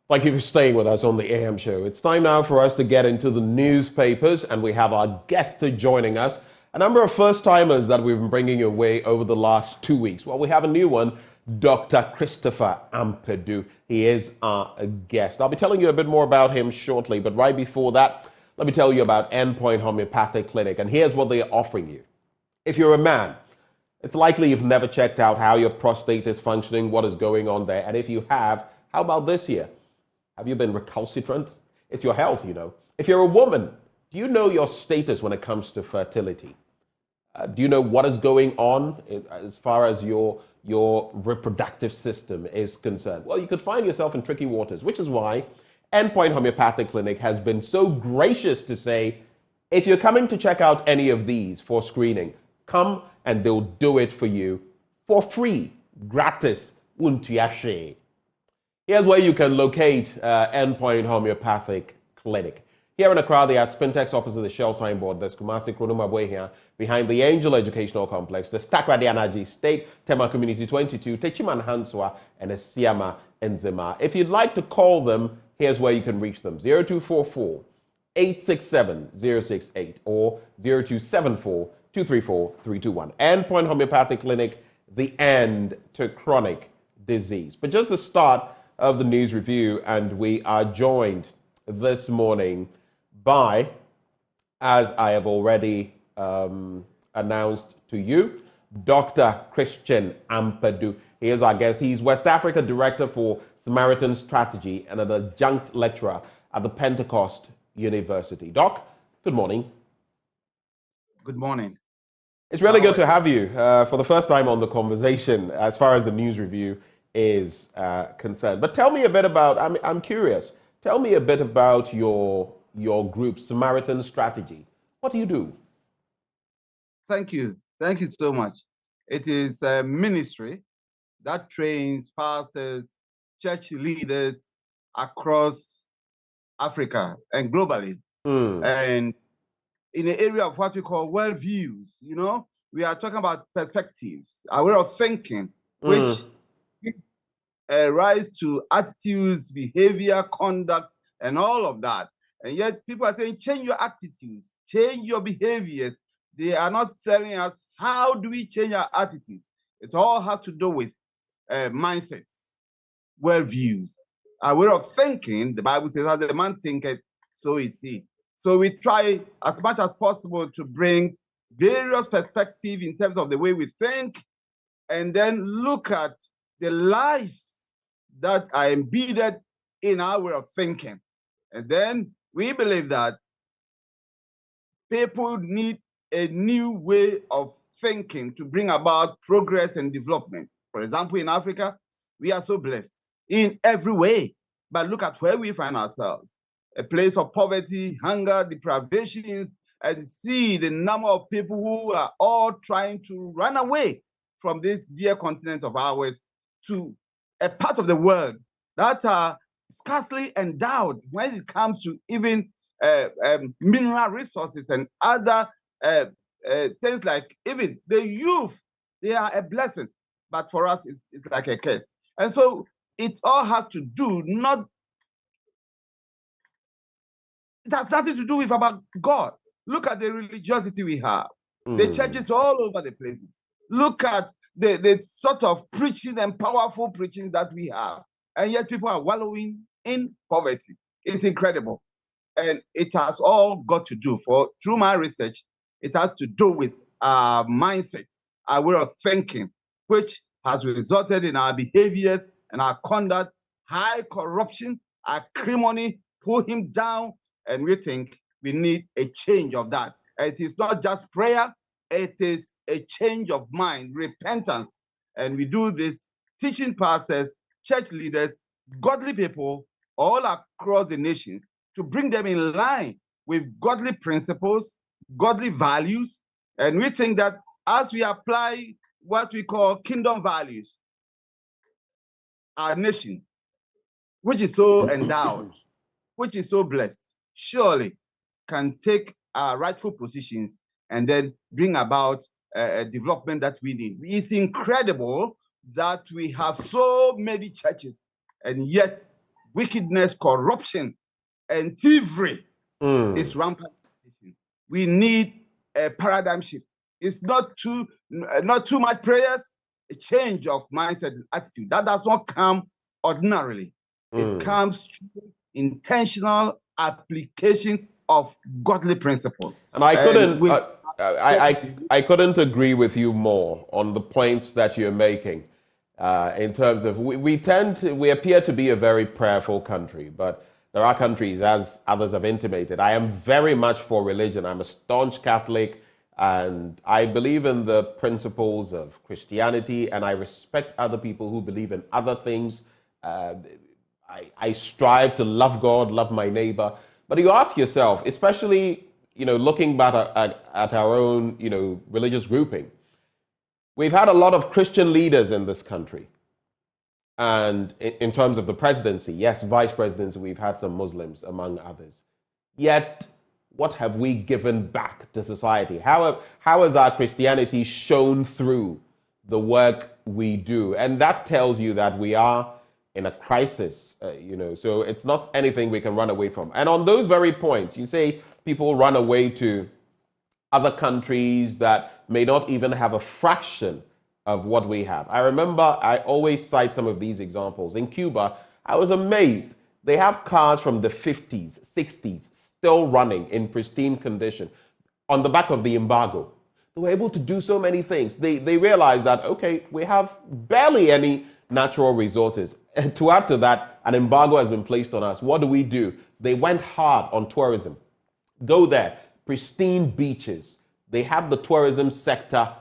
Thank you for staying with us on the AM show. It's time now for us to get into the newspapers, and we have our guest joining us. A number of first-timers that we've been bringing your way over the last 2 weeks. Well, we have a new one, Dr. Christopher Ampadu. He is our guest. I'll be telling you a bit more about him shortly, but right before that, let me tell you about Endpoint Homeopathic Clinic, and here's what they're offering you. If you're a man, it's likely you've never checked out how your prostate is functioning, what is going on there, and if you have, how about this year? Have you been recalcitrant? It's your health, you know. If you're a woman, do you know your status when it comes to fertility? Do you know what is going on as far as your reproductive system is concerned? Well, you could find yourself in tricky waters, which is why Endpoint Homeopathic Clinic has been so gracious to say, if you're coming to check out any of these for screening, come and they'll do it for you for free, gratis, untuyashe. Here's where you can locate Endpoint Homeopathic Clinic. Here in Accra, they are at Spintex opposite the Shell signboard. There's Kumasi Kronumabwe here, behind the Angel Educational Complex. The Stakradi Anaji State, Tema Community 22, Techiman Hanswa, and Esiama Enzema. If you'd like to call them, here's where you can reach them. 0244 867 068 or 0274 234 321. Endpoint Homeopathic Clinic, the end to chronic disease. But just the start of the news review, and we are joined this morning by, as I have already announced to you, Dr. Christian Ampadu. He is our guest. He's West Africa Director for Samaritan Strategy and an adjunct lecturer at the Pentecost University. Doc, good morning. Good morning. It's really good to have you for the first time on the conversation as far as the news review is concerned. But tell me a bit about, I'm curious, tell me a bit about your group, Samaritan Strategy. What do you do? Thank you. Thank you so much. It is a ministry that trains pastors, church leaders across Africa and globally. And in the area of what we call worldviews, you know, we are talking about perspectives, a way of thinking, which rise to attitudes, behavior, conduct, and all of that. And yet people are saying, change your attitudes, change your behaviors. They are not telling us, how do we change our attitudes? It all has to do with mindsets, worldviews, a way of thinking. The Bible says, as a man thinketh, so is he. So we try as much as possible to bring various perspectives in terms of the way we think, and then look at the lies that are embedded in our way of thinking. And then we believe that people need a new way of thinking to bring about progress and development. For example, in Africa, we are so blessed in every way. But look at where we find ourselves. A place of poverty, hunger, deprivations, and see the number of people who are all trying to run away from this dear continent of ours to a part of the world that are scarcely endowed when it comes to even mineral resources and other things, like even the youth. They are a blessing, but for us, it's like a curse. And so it all has to do, it has nothing to do with about God. Look at the religiosity we have. The churches all over the places. Look at the sort of preaching and powerful preaching that we have. And yet people are wallowing in poverty. It's incredible. And it has all got to do, through my research, it has to do with our mindsets, our way of thinking, which has resulted in our behaviors and our conduct, high corruption, acrimony, pull him down. And we think we need a change of that. It is not just prayer, it is a change of mind, repentance. And we do this teaching pastors, church leaders, godly people all across the nations to bring them in line with godly principles, godly values. And we think that as we apply what we call kingdom values, our nation, which is so endowed, which is so blessed, surely can take our rightful positions and then bring about a development that we need. It's incredible that we have so many churches, and yet wickedness, corruption, and thievery is rampant. We need a paradigm shift. It's not too much prayers, a change of mindset and attitude. That does not come ordinarily. It comes through intentional application of godly principles. And I couldn't agree with you more on the points that you're making. In terms of we appear to be a very prayerful country, but there are countries, as others have intimated. I am very much for religion. I'm a staunch Catholic, and I believe in the principles of Christianity, and I respect other people who believe in other things. I strive to love God, love my neighbor. But you ask yourself, especially looking back at our own religious grouping, we've had a lot of Christian leaders in this country. And in terms of the presidency, yes, vice presidency, we've had some Muslims, among others. Yet, what have we given back to society? How has our Christianity shown through the work we do? And that tells you that we are in a crisis, so it's not anything we can run away from. And on those very points, you say people run away to other countries that may not even have a fraction of what we have. I remember I always cite some of these examples. In Cuba, I was amazed. They have cars from the 50s, 60s, still running in pristine condition on the back of the embargo. They were able to do so many things. They realized that, okay, we have barely any natural resources. And to add to that, an embargo has been placed on us. What do? They went hard on tourism. Go there, pristine beaches. They have the tourism sector,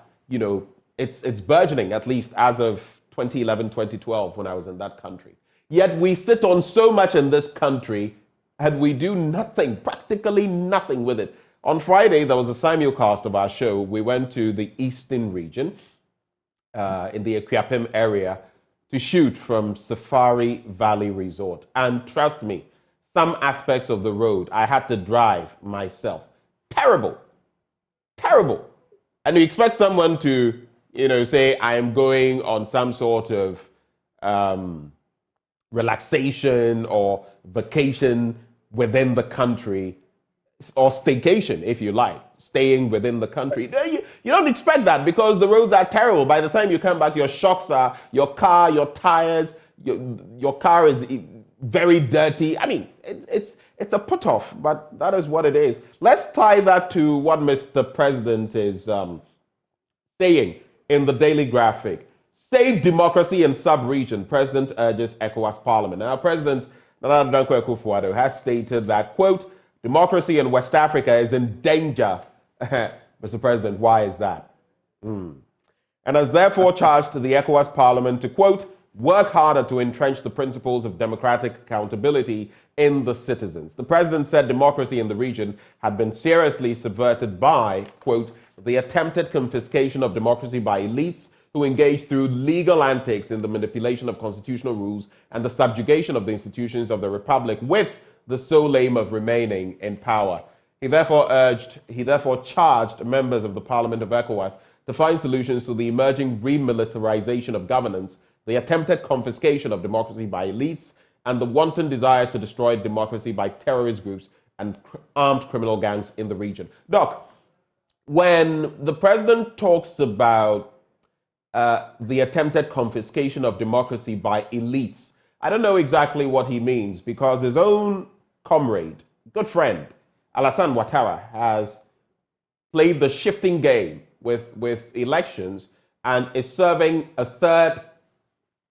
it's burgeoning, at least as of 2011, 2012, when I was in that country. Yet we sit on so much in this country and we do nothing, practically nothing with it. On Friday, there was a simulcast of our show. We went to the eastern region in the Akuapem area to shoot from Safari Valley Resort. And trust me, some aspects of the road I had to drive myself. Terrible. And you expect someone to, say, I am going on some sort of relaxation or vacation within the country, or staycation, if you like, staying within the country. You don't expect that because the roads are terrible. By the time you come back, your shocks are, your car, your tires, your car is very dirty. I mean, it's a put-off, but that is what it is. Let's tie that to what Mr. President is saying in the Daily Graphic. Save democracy in sub-region, President urges ECOWAS Parliament. Now, President Akufo-Addo has stated that, quote, democracy in West Africa is in danger. Mr. President, why is that? And has therefore charged the ECOWAS Parliament to, quote, work harder to entrench the principles of democratic accountability in the citizens. The president said democracy in the region had been seriously subverted by, quote, the attempted confiscation of democracy by elites who engage through legal antics in the manipulation of constitutional rules and the subjugation of the institutions of the republic with the sole aim of remaining in power. He therefore charged members of the Parliament of ECOWAS to find solutions to the emerging remilitarization of governance, the attempted confiscation of democracy by elites, and the wanton desire to destroy democracy by terrorist groups and armed criminal gangs in the region. Doc, when the president talks about the attempted confiscation of democracy by elites, I don't know exactly what he means, because his own comrade, good friend, Alassane Ouattara, has played the shifting game with elections and is serving a third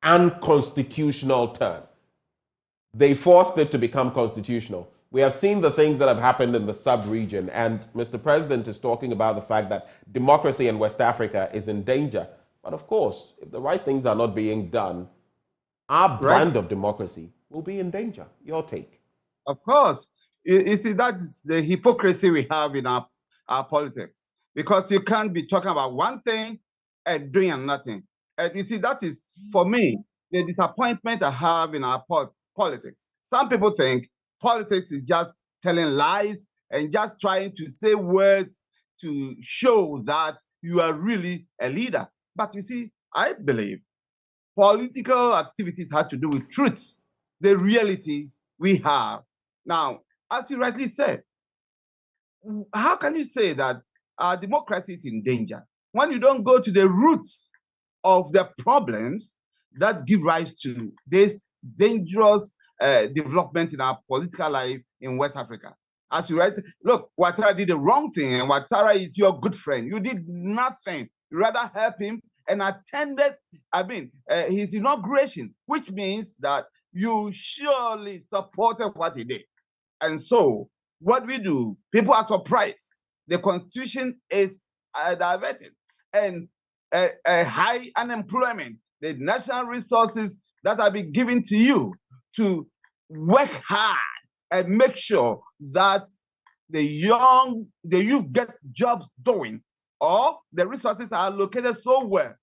unconstitutional term. They forced it to become constitutional. We have seen the things that have happened in the sub-region, and Mr. President is talking about the fact that democracy in West Africa is in danger. But of course, if the right things are not being done, our brand of democracy will be in danger. Your take? Of course. You see, that is the hypocrisy we have in our politics. Because you can't be talking about one thing and doing nothing. And you see, that is, for me, the disappointment I have in our politics. Some people think politics is just telling lies and just trying to say words to show that you are really a leader. But you see, I believe political activities have to do with truth. the reality we have. Now, as you rightly said, how can you say that our democracy is in danger when you don't go to the roots of the problems that give rise to this dangerous development in our political life in West Africa? As you write, look, Ouattara did the wrong thing, and Ouattara is your good friend. You did nothing. You rather help him and attended, his inauguration, which means that you surely supported what he did. And so, what we do, people are surprised. The constitution is diverted, and high unemployment, the national resources that are being given to you to work hard and make sure that the youth get jobs doing, or the resources are allocated so well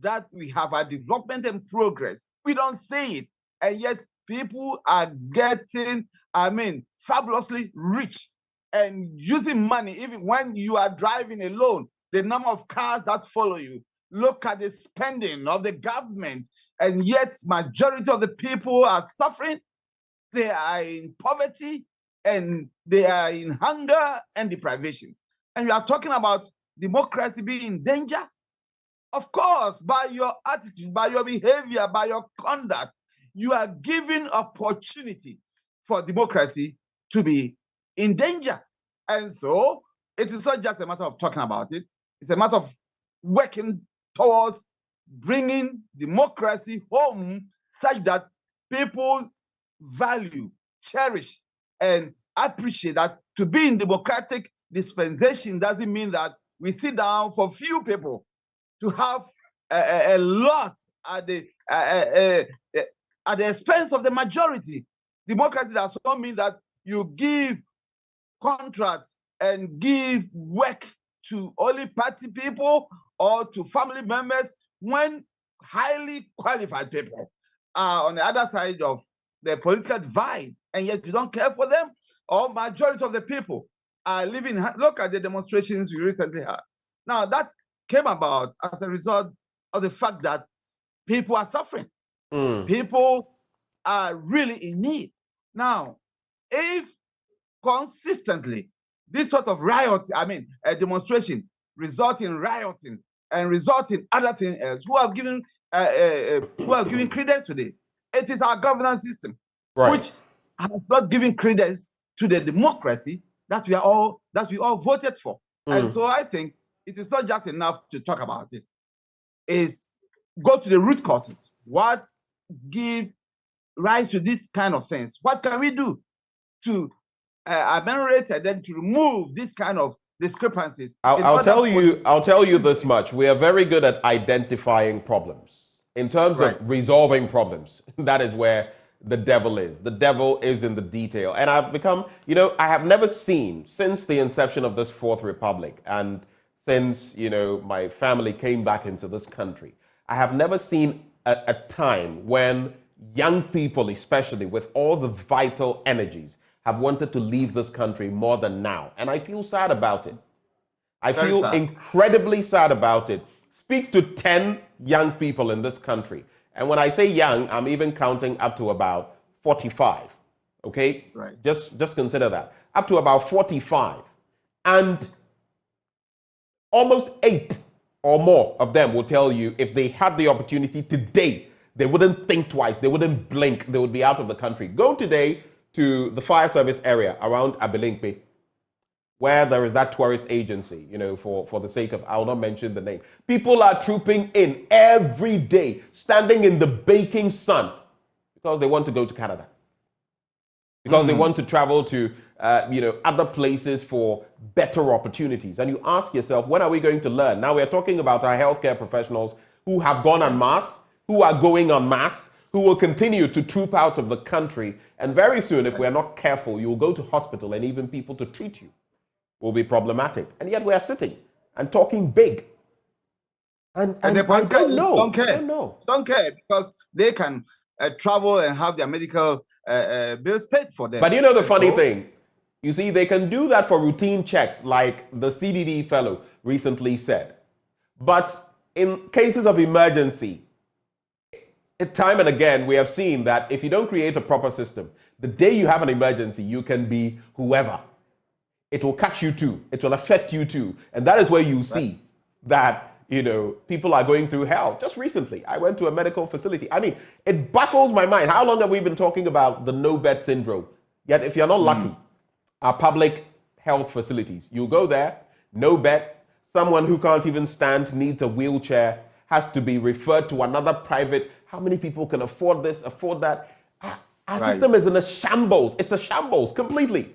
that we have a development and progress. We don't see it, and yet people are getting, fabulously rich and using money. Even when you are driving alone, the number of cars that follow you, look at the spending of the government, and yet majority of the people are suffering. They are in poverty, and they are in hunger and deprivations. And you are talking about democracy being in danger? Of course, by your attitude, by your behavior, by your conduct, you are giving opportunity for democracy to be in danger. And so it is not just a matter of talking about it, it's a matter of working towards bringing democracy home such that people value, cherish, and appreciate that to be in democratic dispensation doesn't mean that we sit down for few people to have a lot at the expense of the majority. Democracy does not mean that you give contracts and give work to only party people or to family members when highly qualified people are on the other side of the political divide, and yet you don't care for them, or majority of the people are living. Look at the demonstrations we recently had. Now, that came about as a result of the fact that people are suffering. People are really in need. Now, if consistently this sort of a demonstration result in rioting and result in other things else, who have given credence to this? It is our governance system, which has not given credence to the democracy that we all voted for. And so I think it is not just enough to talk about it. It's go to the root causes. What give rise to these kind of things? What can we do to ameliorate and then to remove this kind of discrepancies? I'll tell you this much. We are very good at identifying problems. In terms of resolving problems, that is where the devil is. The devil is in the detail. And I've become, I have never seen, since the inception of this Fourth Republic and since, my family came back into this country, I have never seen a time when young people, especially with all the vital energies, have wanted to leave this country more than now. And I feel sad about it. I feel incredibly sad about it. Speak to 10 young people in this country. And when I say young, I'm even counting up to about 45. Okay? Right. Just consider that. Up to about 45. And almost 8 or more of them will tell you if they had the opportunity today, they wouldn't think twice. They wouldn't blink. They would be out of the country. Go today to the fire service area around Abilinkpe, where there is that tourist agency, for the sake of, I'll not mention the name. People are trooping in every day, standing in the baking sun, because they want to go to Canada. Because they want to travel to, other places for better opportunities. And you ask yourself, when are we going to learn? Now we're talking about our healthcare professionals who have gone en masse, who are going en masse, who will continue to troop out of the country. And very soon, if we're not careful, you'll go to hospital and even people to treat you will be problematic. And yet we are sitting and talking big. And the point don't care. Don't care because they can travel and have their medical bills paid for them. But the funny thing, you see, they can do that for routine checks like the CDD fellow recently said. But in cases of emergency, Time and again, we have seen that if you don't create a proper system, the day you have an emergency, you can be whoever. It will catch you too. It will affect you too. And that is where you see that, people are going through hell. Just recently, I went to a medical facility. I mean, it baffles my mind. How long have we been talking about the no-bed syndrome? Yet if you're not lucky, our public health facilities, you go there, no bed, someone who can't even stand, needs a wheelchair, has to be referred to another private. How many people can afford this, afford that? Our system is in a shambles. It's a shambles completely.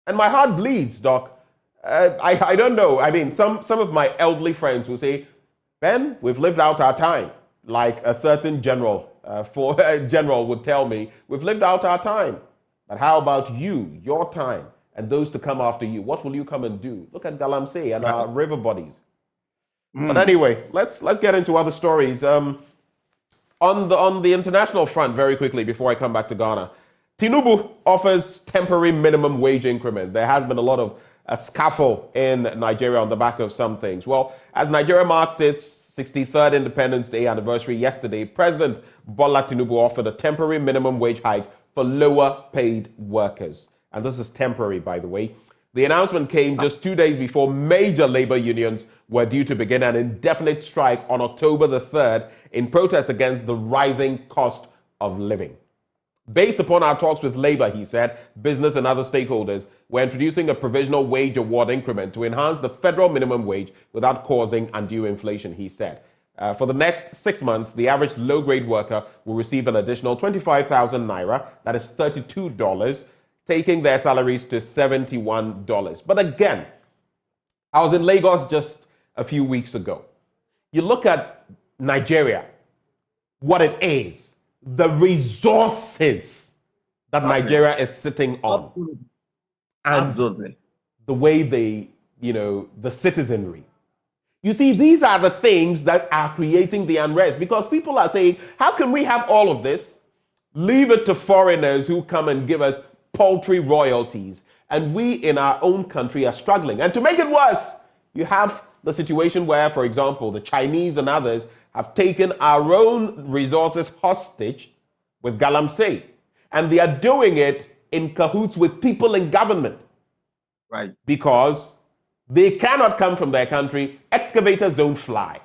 And my heart bleeds, Doc. I don't know. I mean, some of my elderly friends will say, Ben, we've lived out our time. Like a certain general, general would tell me, we've lived out our time. But how about you, your time, and those to come after you? What will you come and do? Look at Galamsey and our river bodies. But anyway, let's get into other stories. On the international front, very quickly, before I come back to Ghana, Tinubu offers temporary minimum wage increment. There has been a lot of scuffle in Nigeria on the back of some things. Well, as Nigeria marked its 63rd Independence Day anniversary yesterday, President Bola Tinubu offered a temporary minimum wage hike for lower paid workers. And this is temporary, by the way. The announcement came just 2 days before major labor unions were due to begin an indefinite strike on October the 3rd in protest against the rising cost of living. Based upon our talks with labor, he said, business and other stakeholders, we're introducing a provisional wage award increment to enhance the federal minimum wage without causing undue inflation, he said. For the next 6 months, the average low-grade worker will receive an additional 25,000 naira, that is $32, taking their salaries to $71. But again, I was in Lagos just a few weeks ago. You look at Nigeria, what it is, the resources that Nigeria is sitting on. And Absolutely. the way they, the citizenry. You see, these are the things that are creating the unrest because people are saying, how can we have all of this? Leave it to foreigners who come and give us paltry royalties. And we in our own country are struggling. And to make it worse, you have the situation where, for example, the Chinese and others have taken our own resources hostage with Galamsey. And they are doing it in cahoots with people in government. Right. Because they cannot come from their country. Excavators don't fly.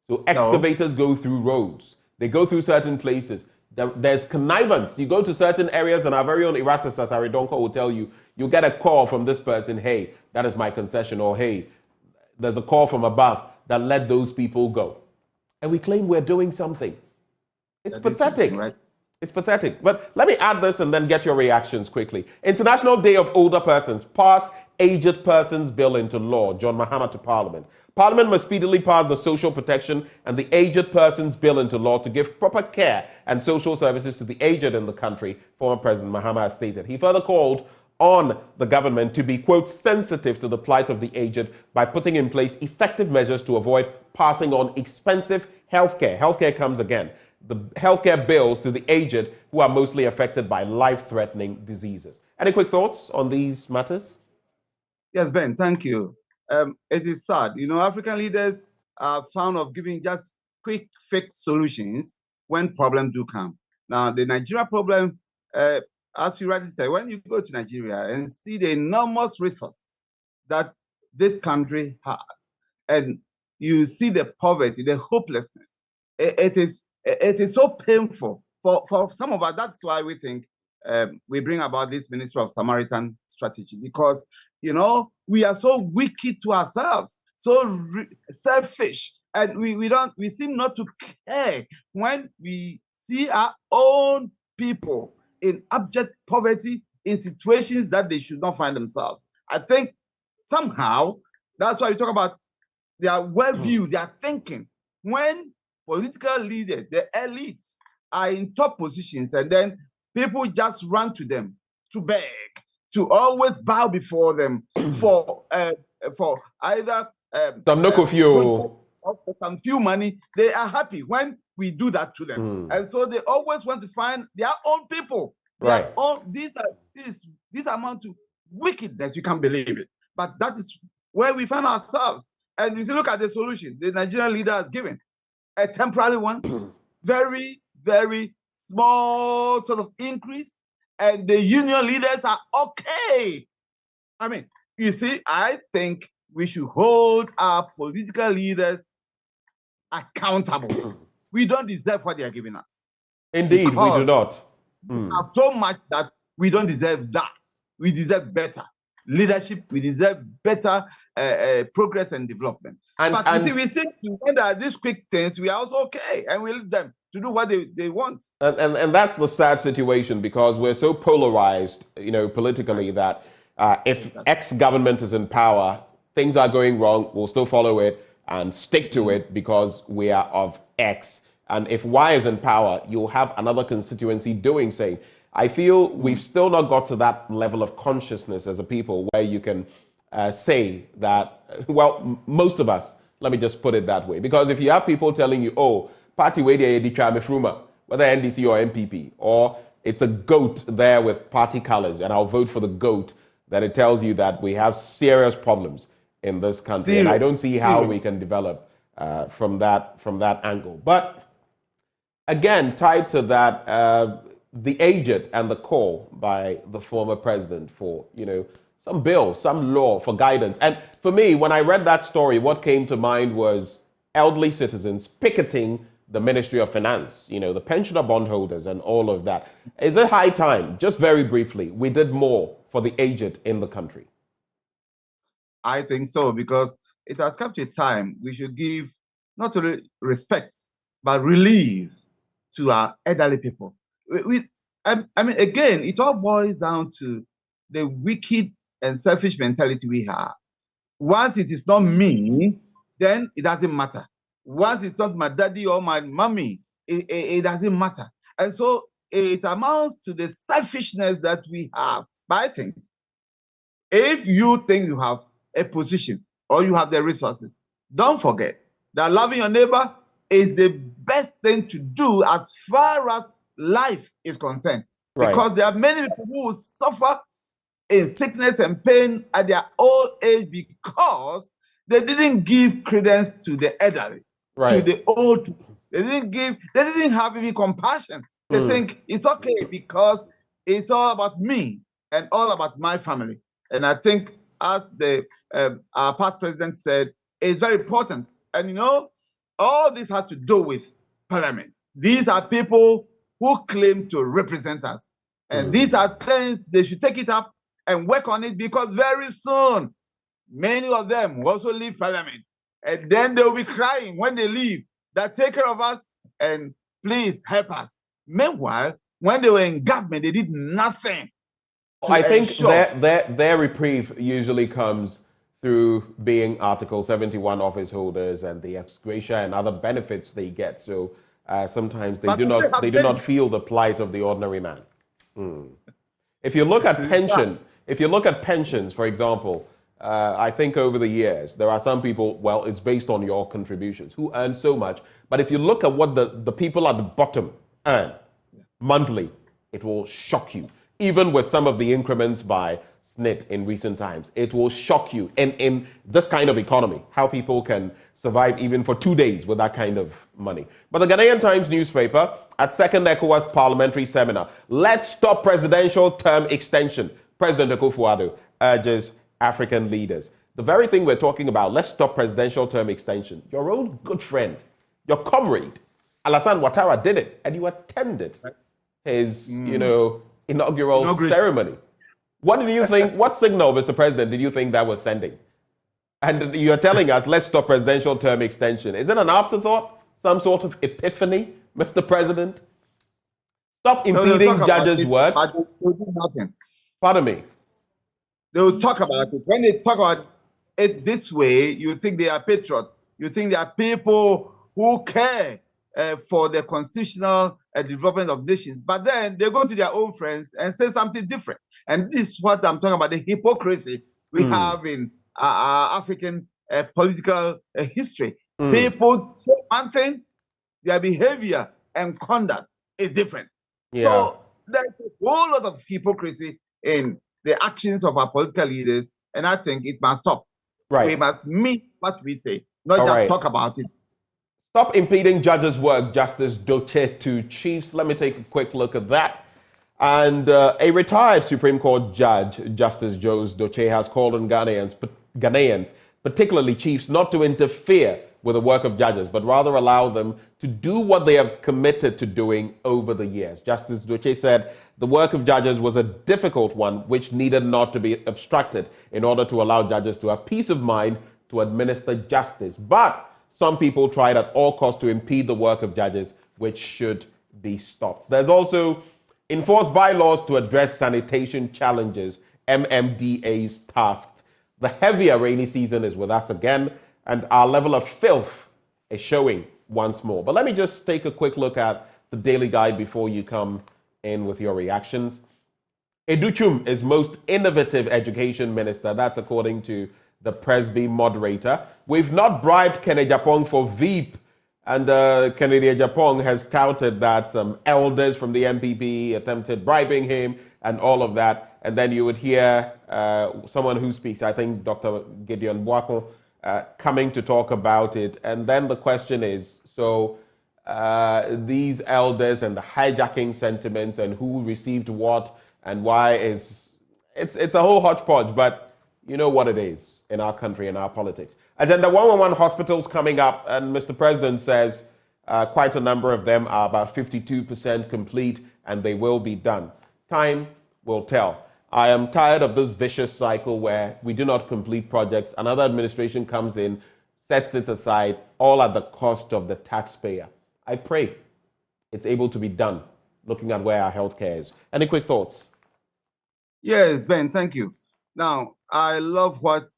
So excavators go through roads. They go through certain places. There's connivance. You go to certain areas, and our very own Erastus Asaridonko will tell you, you get a call from this person, hey, that is my concession, or hey, there's a call from above that let those people go. And we claim we're doing something. It's pathetic. Right? It's pathetic. But let me add this and then get your reactions quickly. International Day of Older Persons. Pass Aged Persons Bill into law. John Mahama to Parliament. Parliament must speedily pass the Social Protection and the Aged Persons Bill into law to give proper care and social services to the aged in the country, former President Mahama has stated. He further called on the government to be, quote, sensitive to the plight of the aged by putting in place effective measures to avoid passing on expensive healthcare. Healthcare comes again. The healthcare bills to the aged who are mostly affected by life-threatening diseases. Any quick thoughts on these matters? Yes, Ben, thank you. It is sad. African leaders are fond of giving just quick fix solutions when problems do come. Now, the Nigeria problem, as you rightly said, when you go to Nigeria and see the enormous resources that this country has, and you see the poverty, the hopelessness, it is so painful for some of us. That's why we think we bring about this Ministry of Samaritan Strategy, because we are so wicked to ourselves, so selfish, and we seem not to care when we see our own people in abject poverty in situations that they should not find themselves. I think somehow that's why we talk about their worldview, their thinking. When political leaders, the elites, are in top positions, and then people just run to them to beg, to always bow before them for either some few money. They are happy when we do that to them, and so they always want to find their own people. Right. These amount to wickedness. You can't believe it, but that is where we find ourselves. And you see, look at the solution the Nigerian leader has given, a temporary one. very, very small sort of increase, and the union leaders are okay. I mean, you see, I think we should hold our political leaders accountable. We don't deserve what they are giving us. Indeed, we do not. We have so much that we don't deserve that. We deserve better leadership. We deserve better progress and development. But we see when there are these quick things, we are also okay, and we leave them to do what they want. And that's the sad situation, because we're so polarized, politically, that if X government is in power, things are going wrong, we'll still follow it and stick to it because we are of X. And if Y is in power, you'll have another constituency doing same. I feel we've still not got to that level of consciousness as a people where you can say that, well, most of us, let me just put it that way. Because if you have people telling you, oh, party whether NDC or MPP, or it's a goat there with party colors and I'll vote for the goat, then it tells you that we have serious problems in this country. And I don't see how we can develop from that angle. But again, tied to that, the agent and the call by the former president for, some bill, some law for guidance. And for me, when I read that story, what came to mind was elderly citizens picketing the Ministry of Finance, the pensioner bondholders and all of that. Is it high time, just very briefly, we did more for the aged in the country? I think so, because it has come to a time we should give not only respect, but relief to our elderly people. I mean, again, it all boils down to the wicked and selfish mentality we have. Once it is not me, then it doesn't matter. Once it's not my daddy or my mommy, it doesn't matter. And so it amounts to the selfishness that we have. But I think if you think you have a position or you have the resources, don't forget that loving your neighbor is the best thing to do as far as life is concerned. Right. Because there are many people who will suffer in sickness and pain at their old age because they didn't give credence to the elderly, to the old people. They didn't have any compassion. They think it's okay because it's all about me and all about my family. And I think, as our past president said, it's very important. And all this has to do with Parliament. These are people who claim to represent us. And these are things they should take it up and work on it, because very soon, many of them will also leave Parliament. And then they'll be crying when they leave that take care of us and please help us. Meanwhile, when they were in government, they did nothing. I think their reprieve usually comes through being Article 71 office holders and the ex gratia and other benefits they get. So sometimes they do not feel the plight of the ordinary man. If you look at pensions, for example, I think over the years there are some people. Well, it's based on your contributions who earn so much. But if you look at what the people at the bottom earn monthly, it will shock you. Even with some of the increments by SNIT in recent times, it will shock you in this kind of economy, how people can survive even for 2 days with that kind of money. But the Ghanaian Times newspaper, at second ECOWAS parliamentary seminar, let's stop presidential term extension. President Akufo-Addo urges African leaders. The very thing we're talking about, let's stop presidential term extension. Your own good friend, your comrade, Alassane Ouattara did it, and you attended his, inaugural ceremony. What did you think? What signal, Mr. President, did you think that was sending? And you're telling us, let's stop presidential term extension. Is it an afterthought? Some sort of epiphany, Mr. President? Stop impeding judges' work. But they do nothing. Pardon me. They will talk about it. When they talk about it this way, you think they are patriots. You think they are people who care for the constitutional development of nations. But then they go to their own friends and say something different. And this is what I'm talking about, the hypocrisy we have in our African political history. People say one thing, their behavior and conduct is different. So there's a whole lot of hypocrisy in the actions of our political leaders, and I think it must stop. We must mean what we say, not just talk about it. Stop impeding judges' work, Justice Doche to chiefs. Let me take a quick look at that. And a retired Supreme Court judge, Justice Jose Doche, has called on Ghanaians, particularly chiefs, not to interfere with the work of judges, but rather allow them to do what they have committed to doing over the years. Justice Doche said the work of judges was a difficult one, which needed not to be obstructed in order to allow judges to have peace of mind to administer justice. But some people tried at all costs to impede the work of judges, which should be stopped. There's also enforced bylaws to address sanitation challenges, MMDA's tasked. The heavier rainy season is with us again, and our level of filth is showing once more. But let me just take a quick look at the Daily Guide before you come in with your reactions. Educhum is most innovative education minister. That's according to the Presby moderator. We've not bribed Kennedy Japong for Veep. And Kennedy Japong has touted that some elders from the MPP attempted bribing him and all of that. And then you would hear someone who speaks, I think Dr. Gideon Boako, coming to talk about it. And then the question is, so these elders and the hijacking sentiments and who received what and why is, it's a whole hodgepodge, but you know what it is in our country and our politics. Agenda 111 hospitals coming up, and Mr. President says quite a number of them are about 52% complete, and they will be done. Time will tell. I am tired of this vicious cycle where we do not complete projects. Another administration comes in, sets it aside, all at the cost of the taxpayer. I pray it's able to be done, looking at where our healthcare is. Any quick thoughts? Yes, Ben, thank you. Now, I love what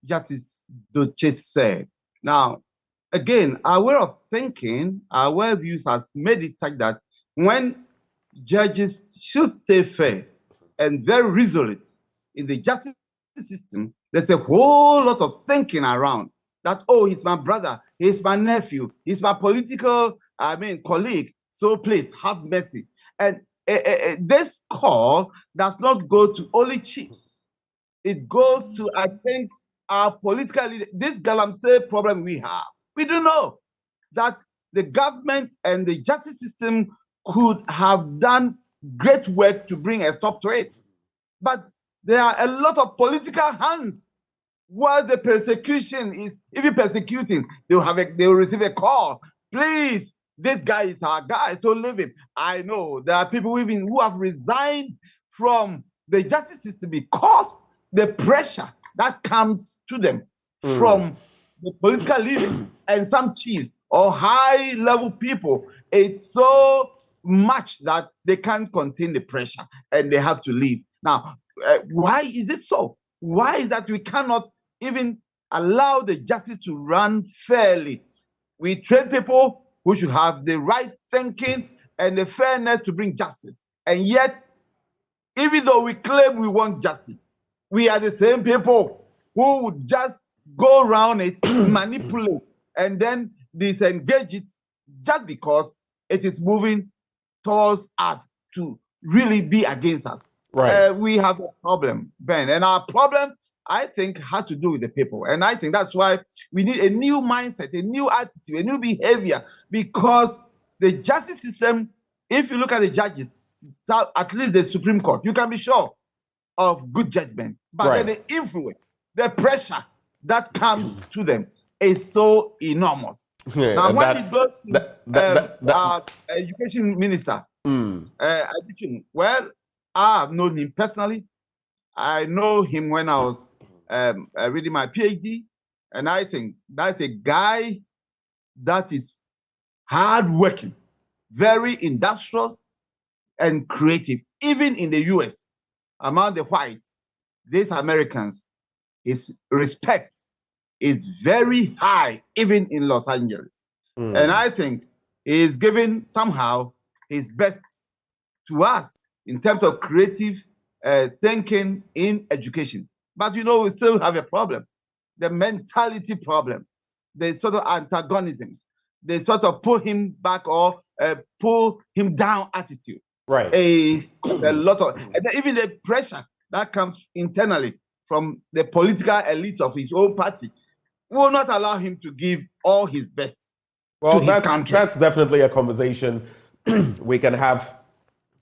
Justice Doche said. Now, again, our way of thinking, our way of views has made it such that when judges should stay fair and very resolute in the justice system, there's a whole lot of thinking around that, oh, he's my brother, he's my nephew, he's my political, colleague, so please have mercy. And this call does not go to only chiefs. It goes to, I think, our political leaders. This galamsey problem we have. We do know that the government and the justice system could have done great work to bring a stop to it. But there are a lot of political hands while the persecution is even persecuting. They will receive a call. Please, this guy is our guy, so leave him. I know there are people even who have resigned from the justice system because the pressure that comes to them from the political leaders and some chiefs or high-level people, it's so much that they can't contain the pressure and they have to leave. Now, why is it so? Why is that we cannot even allow the justice to run fairly? We train people who should have the right thinking and the fairness to bring justice. And yet, even though we claim we want justice, we are the same people who would just go around it, manipulate, and then disengage it just because it is moving towards us to really be against us. Right. We have a problem, Ben. And our problem, I think, has to do with the people. And I think that's why we need a new mindset, a new attitude, a new behavior, because the justice system, if you look at the judges, at least the Supreme Court, you can be sure of good judgment. But then the influence, the pressure that comes to them is so enormous. Yeah, now, when we go to our education minister, well, I have known him personally. I know him when I was reading my PhD, and I think that's a guy that is hardworking, very industrious, and creative. Even in the US, among the whites, these Americans, his respect is very high, even in Los Angeles. And I think he is giving somehow his best to us in terms of creative thinking in education. But you know, we still have a problem, the mentality problem, the sort of antagonisms, the sort of pull him back or pull him down attitude. Right. A lot of, and even the pressure that comes internally from the political elites of his own party will not allow him to give all his best Well, to his country. That's definitely a conversation we can have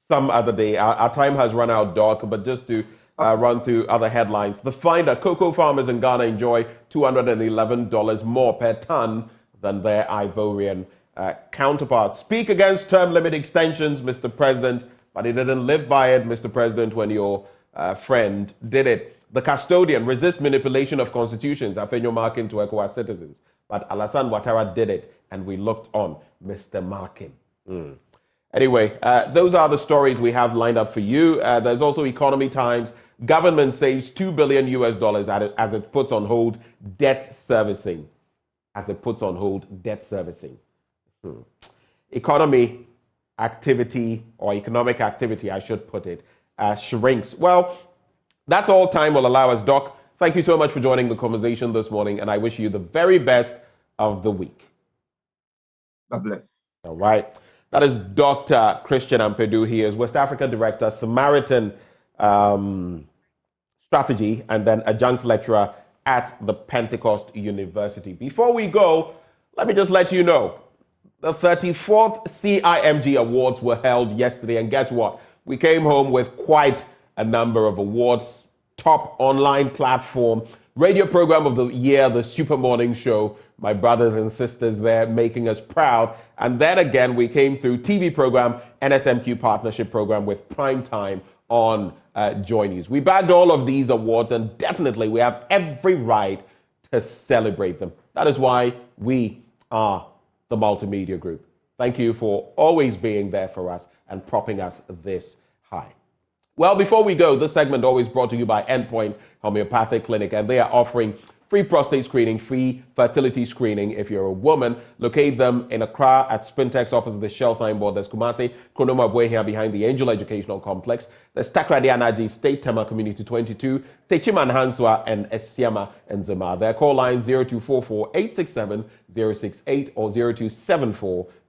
some other day. Our time has run out, Doc, but just to run through other headlines. The finder, cocoa farmers in Ghana enjoy $211 more per ton than their Ivorian counterparts. Speak against term limit extensions, Mr. President, but he didn't live by it, Mr. President, when your friend did it. The custodian resists manipulation of constitutions, Afenyo Markin to ECOWAS citizens. But Alassane Ouattara did it, and we looked on, Mr. Markin. Anyway, those are the stories we have lined up for you. There's also Economy Times. Government saves $2 billion as it puts on hold debt servicing. As it puts on hold debt servicing. Economy activity, or economic activity, I should put it, shrinks. Well, that's all time will allow us, Doc. Thank you so much for joining the conversation this morning, and I wish you the very best of the week. God bless. All right. That is Dr. Christian Ampadu. He is West Africa Director, Samaritan Strategy, and then adjunct lecturer at the Pentecost University. Before we go, let me just let you know, the 34th CIMG Awards were held yesterday, and guess what? We came home with quite a number of awards. Top online platform, radio program of the year, the Super Morning Show. My brothers and sisters there making us proud. And then again, we came through TV program, NSMQ partnership program with Prime Time on Joy News. We bagged all of these awards, and definitely we have every right to celebrate them. That is why we are the Multimedia Group. Thank you for always being there for us and propping us this high. Well, before we go, this segment always brought to you by Endpoint Homeopathic Clinic, and they are offering free prostate screening, free fertility screening if you're a woman. Locate them in Accra at Spintex opposite the Shell signboard. There's Kumasi, Kronoma Bwe here behind the Angel Educational Complex. There's Takrady Anaji, State Tema Community 22, Techiman Hanswa, and Esiama and Zema. Their call line 0244-867-068 or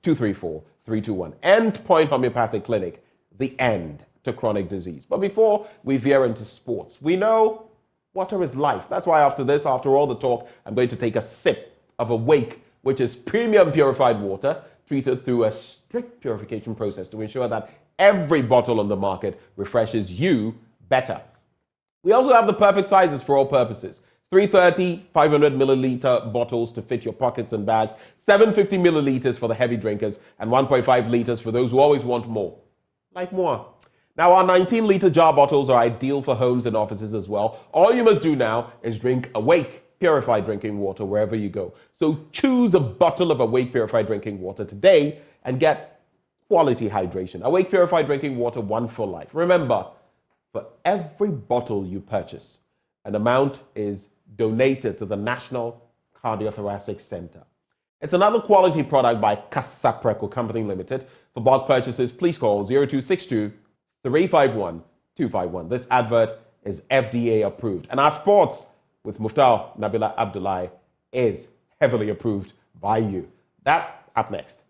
0274-234-321. Endpoint Homeopathic Clinic, the end to chronic disease. But before we veer into sports, we know water is life. That's why after this, after all the talk, I'm going to take a sip of Awake, which is premium purified water treated through a strict purification process to ensure that every bottle on the market refreshes you better. We also have the perfect sizes for all purposes. 330, 500 milliliter bottles to fit your pockets and bags, 750 milliliters for the heavy drinkers, and 1.5 liters for those who always want more. Like more. Now, our 19-liter jar bottles are ideal for homes and offices as well. All you must do now is drink Awake purified drinking water wherever you go. So choose a bottle of Awake purified drinking water today and get quality hydration. Awake purified drinking water, one for life. Remember, for every bottle you purchase, an amount is donated to the National Cardiothoracic Center. It's another quality product by Casapreco Company Limited. For bulk purchases, please call 0262 351-251. This advert is FDA approved. And our sports with Muftar Nabila Abdullahi is heavily approved by you. That up next.